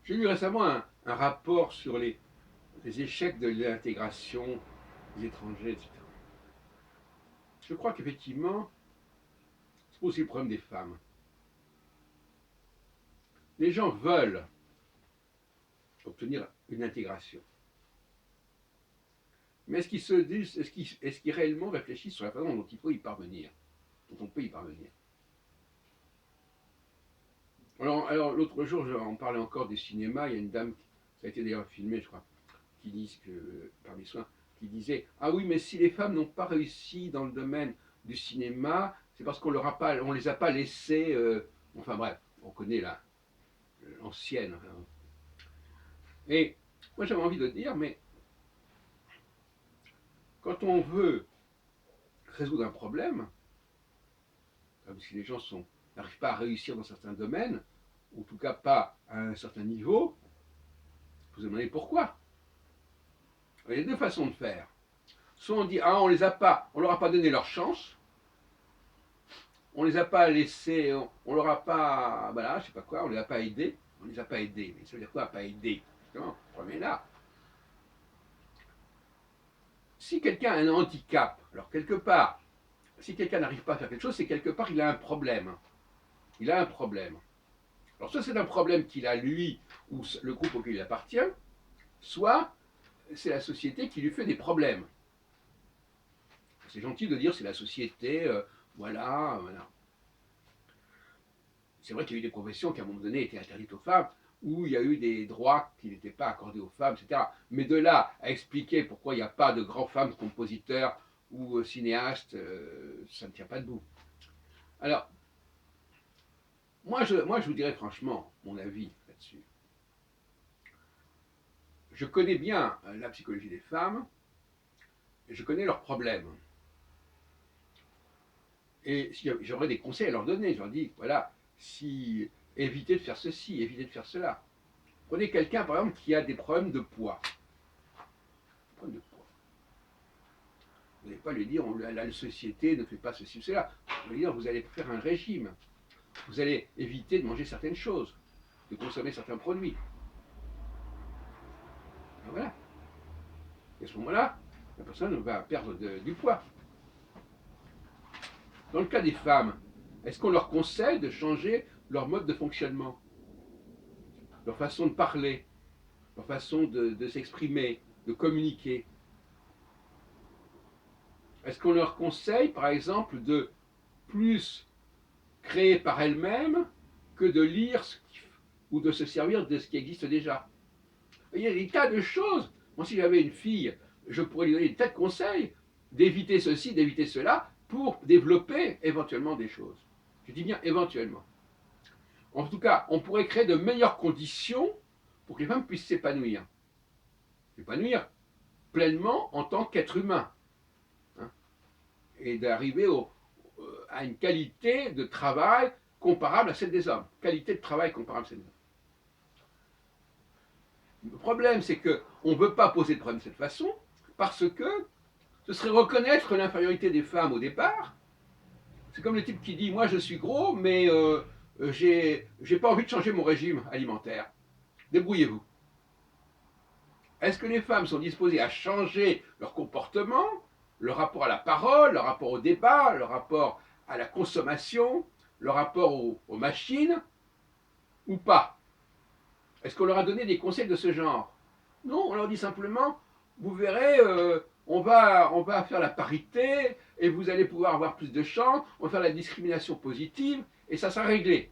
J'ai lu récemment un rapport sur les échecs de l'intégration des étrangers, etc. Je crois qu'effectivement, c'est aussi le problème des femmes. Les gens veulent obtenir une intégration. Mais est-ce qu'ils se disent, est-ce qu'ils réellement réfléchissent sur la façon dont il faut y parvenir, dont on peut y parvenir? Alors l'autre jour, on parlait encore des cinémas, il y a une dame, ça a été d'ailleurs filmé, je crois, qui disent que, par mes soins, qui disait ah oui, mais si les femmes n'ont pas réussi dans le domaine du cinéma, c'est parce on les a pas laissées. Enfin bref, on connaît l'ancienne. Hein. Et moi j'avais envie de dire, mais quand on veut résoudre un problème, comme si les gens n'arrivent pas à réussir dans certains domaines, ou en tout cas pas à un certain niveau, vous vous demandez pourquoi. Il y a deux façons de faire. Soit on dit ah on leur a pas donné leur chance, on les a pas laissés, on leur a pas, voilà, je sais pas quoi, on les a pas aidés, on les a pas aidés. Mais ça veut dire quoi, pas aidés? Non, le problème est là. Si quelqu'un a un handicap, alors quelque part, si quelqu'un n'arrive pas à faire quelque chose, c'est quelque part il a un problème. Il a un problème. Alors soit c'est un problème qu'il a lui ou le groupe auquel il appartient, soit c'est la société qui lui fait des problèmes. C'est gentil de dire c'est la société, voilà. C'est vrai qu'il y a eu des professions qui à un moment donné étaient interdites aux femmes, où il y a eu des droits qui n'étaient pas accordés aux femmes, etc. Mais de là à expliquer pourquoi il n'y a pas de grandes femmes compositeurs ou cinéastes, ça ne tient pas debout. Alors, moi, je vous dirais franchement mon avis là-dessus. Je connais bien la psychologie des femmes, et je connais leurs problèmes. Et si j'aurais des conseils à leur donner, je leur dis, voilà, si évitez de faire ceci, évitez de faire cela. Prenez quelqu'un, par exemple, qui a des problèmes de poids. Problème de poids. Vous n'allez pas lui dire, la société ne fait pas ceci ou cela. Vous allez dire, vous allez faire un régime. Vous allez éviter de manger certaines choses, de consommer certains produits. Ben voilà. Et à ce moment-là, la personne va perdre du poids. Dans le cas des femmes, est-ce qu'on leur conseille de changer leur mode de fonctionnement, leur façon de parler, leur façon de s'exprimer, de communiquer? Est-ce qu'on leur conseille, par exemple, de plus créer par elles-mêmes que de lire ou de se servir de ce qui existe déjà? Il y a des tas de choses. Moi, si j'avais une fille, je pourrais lui donner des tas de conseils d'éviter ceci, d'éviter cela, pour développer éventuellement des choses. Je dis bien éventuellement. En tout cas, on pourrait créer de meilleures conditions pour que les femmes puissent s'épanouir. S'épanouir pleinement en tant qu'être humain. Hein, et d'arriver à une qualité de travail comparable à celle des hommes. Qualité de travail comparable à celle des hommes. Le problème, c'est qu'on ne veut pas poser de problème de cette façon, parce que ce serait reconnaître l'infériorité des femmes au départ. C'est comme le type qui dit, moi je suis gros, mais j'ai pas envie de changer mon régime alimentaire. Débrouillez-vous. Est-ce que les femmes sont disposées à changer leur comportement, leur rapport à la parole, leur rapport au débat, leur rapport à la consommation, leur rapport aux machines, ou pas? Est-ce qu'on leur a donné des conseils de ce genre? Non, on leur dit simplement, vous verrez, on va faire la parité, et vous allez pouvoir avoir plus de chance, on va faire la discrimination positive, et ça sera réglé.